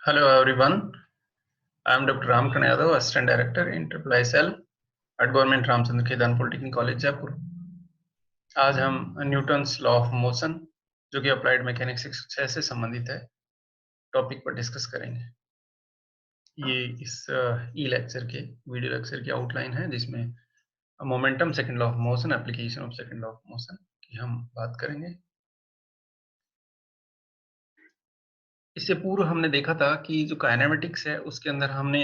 Hello everyone, I am Dr. Ramkaran Yadav, Assistant Director in IIISL at Government Ramchandra Kedan Polytechnic College, Jaipur. आज हम Newton's law of motion जो कि applied mechanics 6 से संबंधित है topic पर डिस्कस करेंगे। ये इस ई लेक्चर के वीडियो लेक्चर की आउटलाइन है जिसमें momentum second law of motion, application of second law of motion की हम बात करेंगे। इससे पूर्व हमने देखा था कि जो काइनेमेटिक्स है उसके अंदर हमने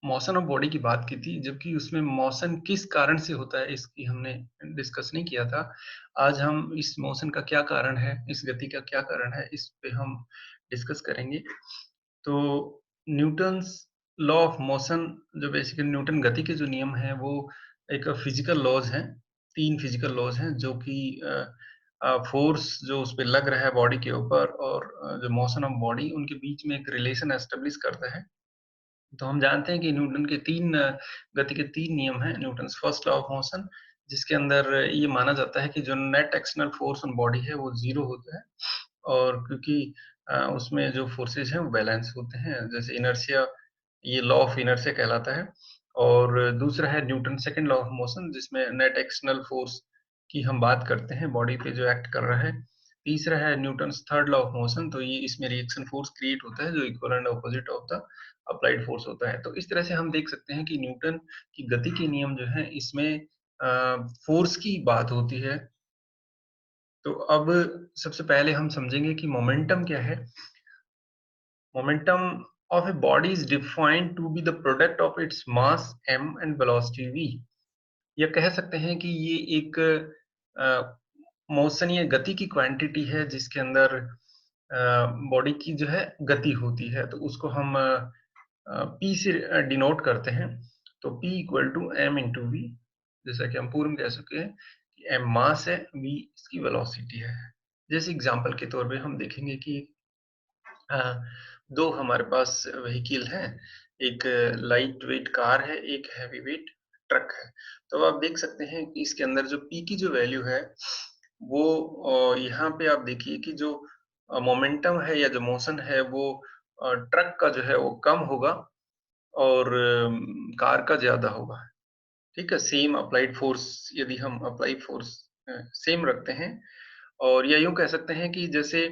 मोशन ऑफ बॉडी की बात की थी, जबकि उसमें मोशन किस कारण से होता है इसकी हमने डिस्कस नहीं किया था। आज हम इस मोशन का क्या कारण है, इस गति का क्या कारण है, इस पे हम डिस्कस करेंगे। तो न्यूटन्स लॉ ऑफ मोशन, जो बेसिकली न्यूटन गति के जो नियम हैं वो एक फिजिकल लॉज हैं। 3 फिजिकल लॉज हैं जो कि फोर्स जो उस पे लग रहा है बॉडी के ऊपर और जो मोशन ऑफ बॉडी, उनके बीच में एक रिलेशन एस्टेब्लिश करता है। तो हम जानते हैं कि न्यूटन के 3 गति के 3 नियम हैं। Newton's first law of motion, जिसके अंदर ये माना जाता है कि जो net external force on body है वो 0 होता है, और क्योंकि उसमें जो फोर्सेज हैं वो बैलेंस होते हैं, जैसे इनर्शिया, ये लॉ ऑफ इनर्शिया कहलाता है। और दूसरा है Newton second law of motion, जिसमें नेट एक्सटर्नल फोर्स की हम बात करते हैं बॉडी पे जो एक्ट कर रहा है। तीसरा है Newton's third law of motion, तो ये इसमें रिएक्शन फोर्स क्रिएट होता है जो equal and opposite of the applied force होता है। तो इस तरह से हम देख सकते हैं कि न्यूटन की गति के नियम जो है इसमें फोर्स की बात होती है। तो अब सबसे पहले हम समझेंगे कि मोमेंटम क्या है। Momentum of a body is defined to be the product of its mass m and velocity v। या कह सकते हैं कि ये एक मोशन या गति की क्वांटिटी है जिसके अंदर बॉडी की जो है गति होती है, तो उसको हम p से डिनोट करते हैं। तो p equal to m into v, जैसा कि हम पूर्व में कह सके हैं कि m मास है, v इसकी वेलोसिटी है। जैसे एग्जांपल के तौर पे हम देखेंगे कि दो हमारे पास व्हीकल हैं, एक लाइट वेट कार है, एक हैवी वेट ट्रक है। तो आप देख सकते हैं कि इसके अंदर जो पी की जो वैल्यू है वो यहाँ पे आप देखिए कि जो मोमेंटम है या जो मोशन है वो ट्रक का जो है वो कम होगा और कार का ज्यादा होगा। ठीक है, सेम अप्लाइड फोर्स, यदि हम अप्लाइड फोर्स सेम रखते हैं, और या यूं कह सकते हैं कि जैसे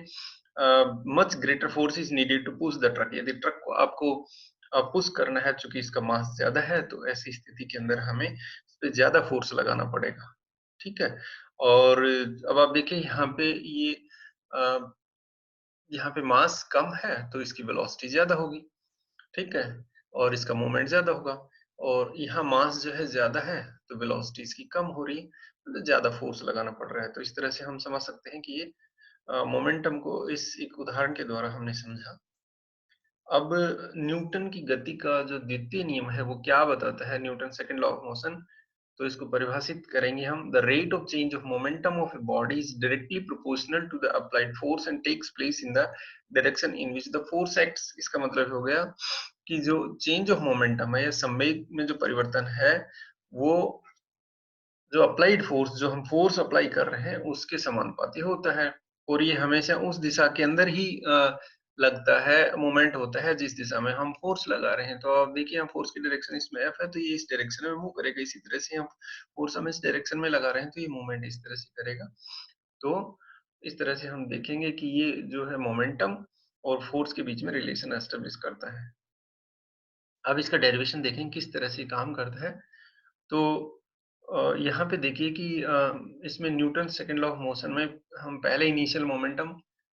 much greater force is needed to push the truck. यदि ट्रक को आपको पुश करना है, चूंकि इसका मास ज्यादा है, तो ऐसी स्थिति के अंदर हमें इस पे ज्यादा फोर्स लगाना पड़ेगा। ठीक है, और अब आप देखिए यहाँ पे ये यहाँ पे मास कम है तो इसकी वेलोसिटी ज्यादा होगी। ठीक है, और इसका मोमेंट ज्यादा होगा, और यहाँ मास जो है ज्यादा है तो वेलोसिटी इसकी कम हो रही है, तो ज्यादा फोर्स लगाना पड़ रहा है। तो इस तरह से हम समझ सकते हैं कि ये मोमेंटम को इस एक उदाहरण के द्वारा हमने समझा। अब न्यूटन की गति का जो द्वितीय नियम है वो क्या बताता है, Newton second law of motion, तो इसको परिभाषित करेंगे हम। The rate of change of momentum of a body is directly proportional to the applied force and takes place in the direction in which the force acts. इसका मतलब हो गया कि जो चेंज ऑफ मोमेंटम है या संवेग में जो परिवर्तन है वो जो अप्लाइड फोर्स, जो हम फोर्स अप्लाई कर रहे हैं उसके समानुपाती होता है, और ये हमेशा उस दिशा के अंदर ही लगता है, मूवमेंट होता है जिस दिशा में हम फोर्स लगा रहे हैं। तो आप देखिए यहाँ फोर्स की डायरेक्शन इसमें एफ है, तो ये इस डायरेक्शन में मूव करेगा। इसी तरह से हम फोर्स हम इस डायरेक्शन में लगा रहे हैं तो ये मूवमेंट इस तरह से करेगा। तो इस तरह से हम देखेंगे कि ये जो है मोमेंटम और फोर्स के बीच में रिलेशन एस्टेब्लिश करता है। अब इसका डेरिवेशन देखें किस तरह से काम करता है। तो यहाँ पे देखिए कि इसमें Newton second law of motion में हम पहले इनिशियल मोमेंटम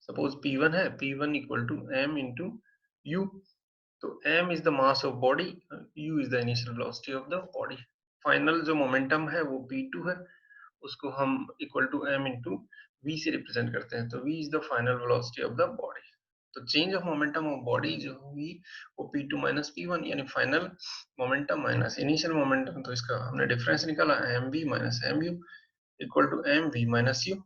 सपोज p1 है, p1 equal to m into u. तो m is the mass of body, u is the initial velocity of the body. Final जो मोमेंटम है वो p2 है, उसको हम equal to m into v से represent करते हैं। तो v is the final velocity of the body. तो change of momentum of body जो होगी वो p2 माइनस p1, यानी final momentum minus initial momentum. तो इसका हमने डिफरेंस निकाला mv minus mu equal to mv minus u।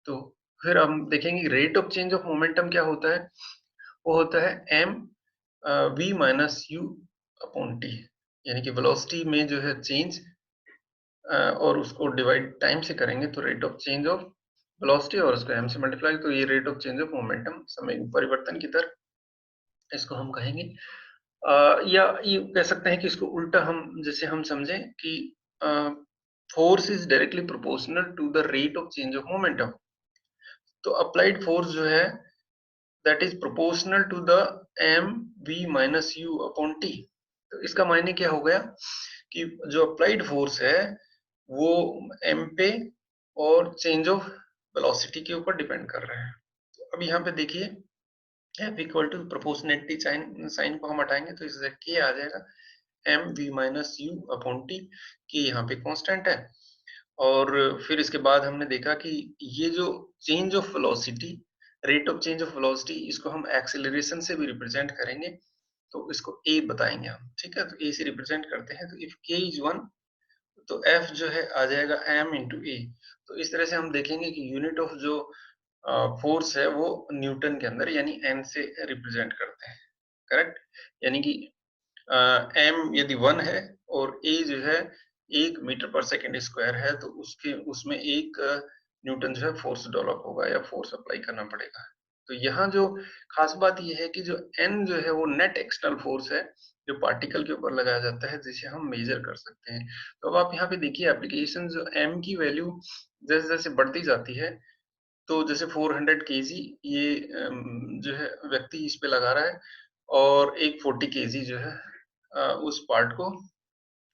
तो फिर हम देखेंगे rate of change of momentum क्या होता है, वो होता है m v minus u upon t, यानी कि वेलोसिटी में जो है चेंज और उसको डिवाइड टाइम से करेंगे तो rate of change of velocity, और उसको m से मल्टीप्लाई, तो ये rate of change of momentum, समय परिवर्तन की दर इसको हम कहेंगे या ये कह सकते हैं कि इसको उल्टा हम जैसे हम समझें कि force is directly proportional to the rate of change of momentum. तो अप्लाइड फोर्स जो है that is proportional to the m v minus u upon t. तो इसका मायने क्या हो गया कि जो अप्लाइड फोर्स है वो एम पे और चेंज ऑफ वेलोसिटी के ऊपर डिपेंड कर रहा है। तो अब यहाँ पे देखिए f equal to proportionality sign sign को हम हटाएंगे तो इससे के आ जाएगा m v minus u upon t, की यहाँ पे कांस्टेंट है। और फिर इसके बाद हमने देखा कि ये जो change of velocity, rate of change of velocity, इसको हम एक्सेलरेशन से भी रिप्रेजेंट करेंगे। तो इसको ए बताएंगे हम, ठीक है। तो ए से रिप्रेजेंट करते हैं, तो इफ के इज 1 तो एफ जो है आ जाएगा एम इंटू ए। तो इस तरह से हम देखेंगे कि यूनिट ऑफ जो फोर्स है वो न्यूटन के अंदर यानी एन से रिप्रेजेंट करते हैं, करेक्ट। यानी कि एम यदि 1 है और ए जो है 1 मीटर पर सेकेंड स्क्वायर है तो उसके उसमें 1 न्यूटन जो है फोर्स डेवलप होगा या फोर्स अप्लाई करना पड़ेगा। तो यहाँ जो खास बात ये है कि जो एन जो है वो नेट एक्सटर्नल फोर्स है जो पार्टिकल के ऊपर लगाया जाता है, जिसे हम मेजर कर सकते हैं। तो अब आप यहाँ पे देखिए एप्लीकेशन, जो एम की वैल्यू जैसे जैसे बढ़ती जाती है, तो जैसे 400 केजी ये जो है व्यक्ति इस पे लगा रहा है और एक 40 केजी जो है उस पार्ट को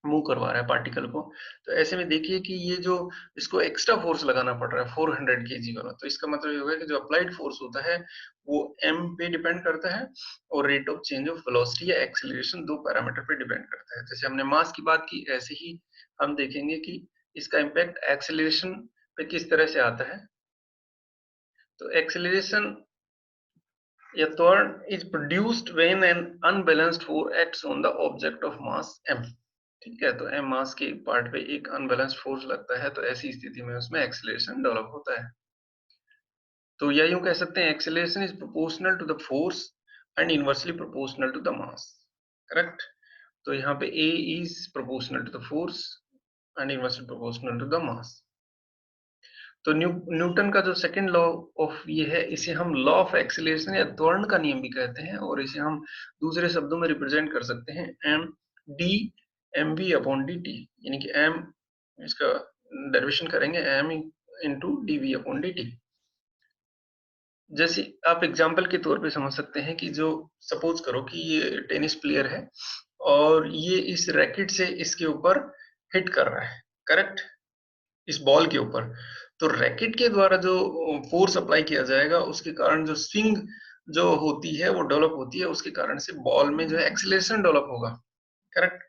मूव करवा रहा है, पार्टिकल को। तो ऐसे में देखिए कि ये जो इसको एक्स्ट्रा फोर्स लगाना पड़ रहा है 400 केजी वाला, तो इसका मतलब ये होगा कि जो अप्लाइड फोर्स होता है वो एम पे डिपेंड करता है और rate of change of velocity या एक्सीलरेशन, दो पैरामीटर पे डिपेंड करता है। जैसे हमने मास की बात की, ऐसे ही हम देखेंगे कि इसका इम्पैक्ट एक्सीलरेशन पे किस तरह से आता है। तो एक्सीलरेशन या त्वरण is produced when an unbalanced force acts on the object of mass m। ठीक है, तो m मास के पार्ट पे एक अनबैलेंस्ड फोर्स लगता है, तो ऐसी स्थिति में उसमें एक्सीलरेशन डेवलप होता है। तो या यूं कह सकते हैं acceleration is proportional to the force and inversely proportional to the mass, correct. तो यहाँ पे a is proportional to the force and inversely proportional to the mass. तो न्यूटन का जो सेकंड लॉ ऑफ ये है, इसे हम लॉ ऑफ एक्सीलरेशन या त्वरण का नियम भी कहते हैं, और इसे हम दूसरे शब्दों में रिप्रेजेंट कर सकते हैं m d m v upon d t. यानी कि एम, इसका डेरिवेशन करेंगे m into d v upon d t. जैसे आप एग्जाम्पल के तौर पे समझ सकते हैं कि जो सपोज करो कि ये टेनिस प्लेयर है और ये इस रैकेट से इसके ऊपर हिट कर रहा है, करेक्ट, इस बॉल के ऊपर। तो रैकेट के द्वारा जो फोर्स अप्लाई किया जाएगा उसके कारण जो स्विंग जो होती है वो डेवलप होती है, उसके कारण से बॉल में जो है एक्सीलरेशन डेवलप होगा, करेक्ट।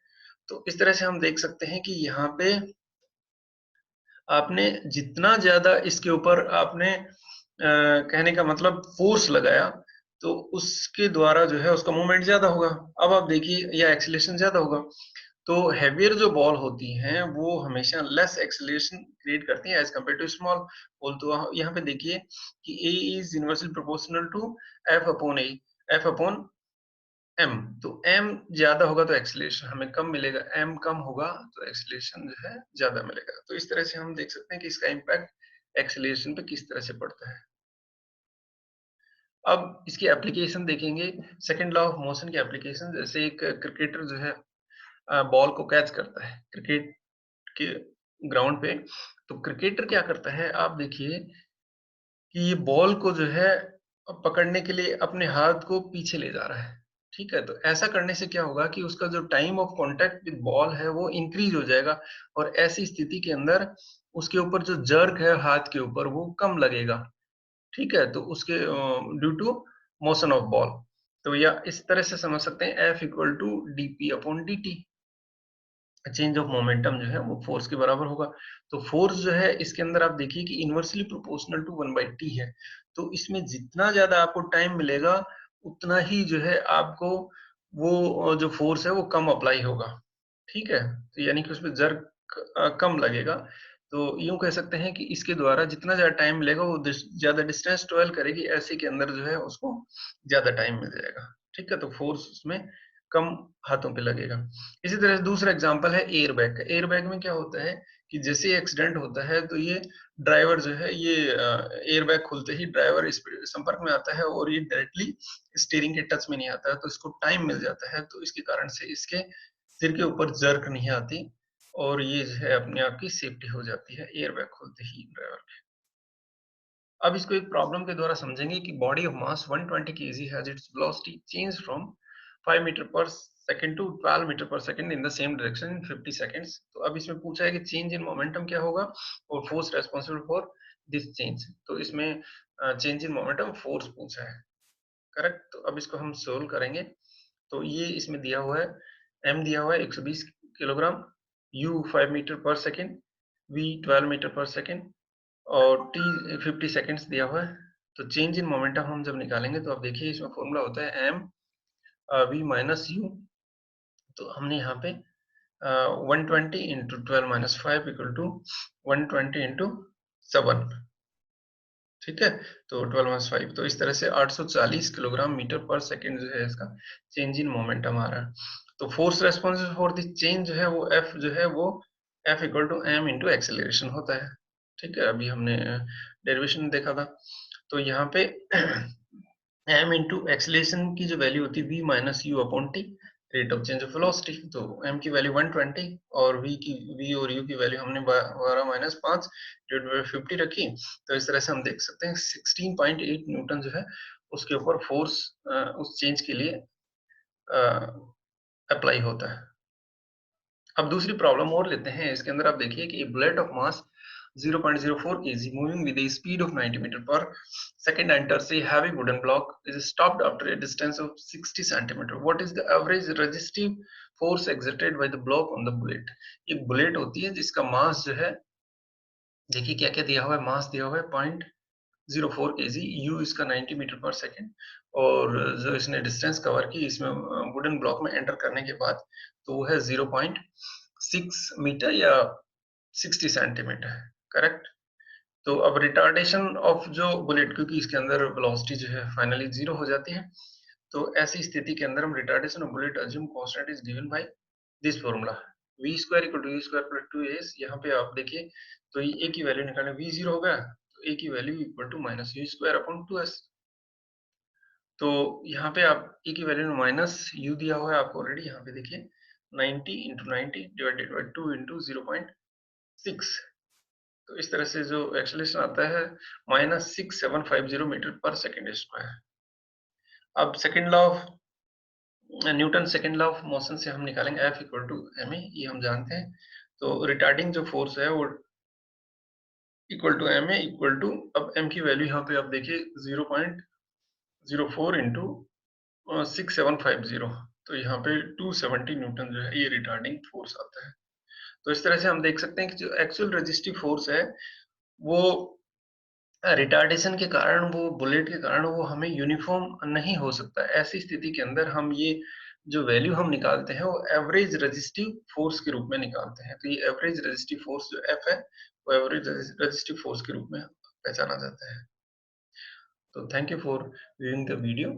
तो इस तरह से हम देख सकते हैं कि यहाँ पे आपने जितना ज्यादा इसके ऊपर आपने कहने का मतलब फोर्स लगाया तो उसके द्वारा जो है उसका मूवमेंट ज्यादा होगा। अब आप देखिए या एक्सीलरेशन ज्यादा होगा। तो हेवियर जो बॉल होती हैं वो हमेशा लेस एक्सीलरेशन क्रिएट करती हैं as compare to small ball. तो यहाँ पे देखिए कि a is inversely proportional to F upon a, F upon m. तो एम ज्यादा होगा तो एक्सीलरेशन हमें कम मिलेगा, एम कम होगा तो एक्सीलरेशन जो है ज्यादा मिलेगा। तो इस तरह से हम देख सकते हैं कि इसका इम्पैक्ट एक्सीलरेशन पे किस तरह से पड़ता है। अब इसकी एप्लीकेशन देखेंगे, सेकंड लॉ ऑफ मोशन की एप्लीकेशन। जैसे एक क्रिकेटर जो है बॉल को कैच करता है क्रिकेट के ग्राउंड पे, तो क्रिकेटर क्या करता है, आप देखिए कि ये बॉल को जो है पकड़ने के लिए अपने हाथ को पीछे ले जा रहा है, ठीक है। तो ऐसा करने से क्या होगा कि उसका जो time of contact with ball है वो इंक्रीज हो जाएगा, और ऐसी स्थिति के अंदर उसके ऊपर जो जर्क है हाथ के ऊपर वो कम लगेगा, ठीक है। तो उसके due to motion of ball. तो या इस तरह से समझ सकते हैं f equal to d p upon d t, change of momentum जो है वो फोर्स के बराबर होगा। तो फोर्स जो है इसके अंदर आप देखिए कि इनवर्सली प्रोपोर्शनल टू 1/t है। तो इसमें जितना ज्यादा आपको टाइम मिलेगा उतना ही जो है आपको वो जो फोर्स है वो कम अप्लाई होगा, ठीक है। तो यानी कि उसमें जर्क कम लगेगा। तो यूं कह सकते हैं कि इसके द्वारा जितना ज्यादा टाइम मिलेगा वो ज्यादा डिस्टेंस ट्रेवल करेगी, ऐसे के अंदर जो है उसको ज्यादा टाइम मिल जाएगा, ठीक है। तो फोर्स उसमें कम हाथों पे लगेगा। इसी तरह से दूसरा एग्जांपल है एयर बैग का। एयर बैग में क्या होता है कि जैसे ही एक्सीडेंट होता है तो ये ड्राइवर जो है ये एयरबैग खुलते ही ड्राइवर इस पे संपर्क में आता है और ये डायरेक्टली स्टीयरिंग के टच में नहीं आता है, तो इसको टाइम मिल जाता है, तो इसके कारण से इसके सिर के ऊपर जर्क नहीं आती और ये जो है अपने आप की सेफ्टी हो जाती है एयरबैग खुलते ही ड्राइवर के। अब इसको एक प्रॉब्लम के द्वारा समझेंगे कि body of mass 120 KG has its velocity change from 5 metre per second to 12 metre per second in the same direction in 50 seconds. तो अब इसमें पूछा है कि चेंज इन मोमेंटम क्या होगा और force responsible for this change. तो इसमें चेंज इन मोमेंटम फोर्स पूछा है, करेक्ट। तो अब इसको हम सोल्व करेंगे। तो ये इसमें दिया हुआ है, m दिया हुआ है 120 kilogram, u 5 metre per second, v 12 metre per second और t 50 सेकंड्स दिया हुआ है। तो चेंज इन मोमेंटम हम जब निकालेंगे तो आप देखिए इसमें फॉर्मूला होता है m v माइनस u। तो हमने यहाँ पे 120 into 12 minus 5 equal to 120 into 7, ठीक है। तो 12 माइनस 5, तो इस तरह से 840 किलोग्राम मीटर पर सेकंड जो है इसका चेंज इन मोमेंटम आ रहा है। तो force responsible for the change जो है वो F जो है वो F equal to m into acceleration होता है, ठीक है। अभी हमने डेरिवेशन देखा था। तो यहाँ पे m इंटू एक्सेलरेशन की जो वैल्यू होती है v minus u upon T, rate of change of velocity. तो m की वैल्यू 120 और v और u की वैल्यू हमने 12 माइनस 5 डिवाइडेड बाय 50 रखी। तो इस तरह से हम देख सकते हैं 16.8 न्यूटन जो है उसके ऊपर फोर्स उस चेंज के लिए अप्लाई होता है। अब दूसरी प्रॉब्लम और लेते हैं। इसके अंदर आप देखिए कि bullet of mass 0.04 kg moving with a speed of 90 meter per second enters a heavy wooden block is stopped after a distance of 60 centimeter. What is the average resistive force exerted by the block on the bullet? एक bullet होती है जिसका मास जो है, देखिए क्या क्या दिया हुआ है, मास दिया हुआ है 0.04 kg, u इसका 90 मीटर पर सेकंड और जो इसने डिस्टेंस कवर की इसमें वुडन ब्लॉक में एंटर करने के बाद तो वो है 0.6 मीटर या 60 सेंटीमीटर, करेक्ट। तो अब रिटार्डेशन ऑफ जो बुलेट, क्योंकि इसके अंदर वेलोसिटी जो है फाइनली जीरो हो जाती है, तो ऐसी स्थिति के अंदर हम retardation of bullet assume constant is given by this formula v square equal to u square plus 2as। यहाँ पे आप देखिए तो ये a की वैल्यू निकालने v जीरो हो गया, तो a की value equal to minus u square upon 2s। तो यहाँ पे आप e की वैल्यू में माइनस u दिया हुआ है आपको ऑलरेडी, यहाँ पे देखिए 90 इंटू 90 डिवाइडेड बाई 2 इंटू 0.6। तो इस तरह से जो एक्सेलरेशन आता है माइनस 6750 मीटर पर सेकेंड स्क्वायर। अब second law of Newton second law of motion से हम निकालेंगे F इक्वल टू ma, ये हम जानते हैं। तो रिटार्डिंग जो फोर्स है वो equal to ma equal to, अब m की वैल्यू यहाँ पे आप देखिए 0.04 इंटू 6750, तो यहाँ पे 270 न्यूटन जो है ये रिटार्डिंग फोर्स आता है। तो इस तरह से हम देख सकते हैं कि जो एक्चुअल रेजिस्टिव फोर्स है वो रिटार्डेशन के कारण, वो बुलेट के कारण वो हमें यूनिफॉर्म नहीं हो सकता। ऐसी स्थिति के अंदर हम ये जो वैल्यू हम निकालते हैं वो एवरेज रेजिस्टिव फोर्स के रूप में निकालते हैं। तो ये एवरेज रेजिस्टिव फोर्स जो F है वो एवरेज रेजिस्टिव फोर्स के रूप में पहचाना जाता है। तो thank you for viewing the video.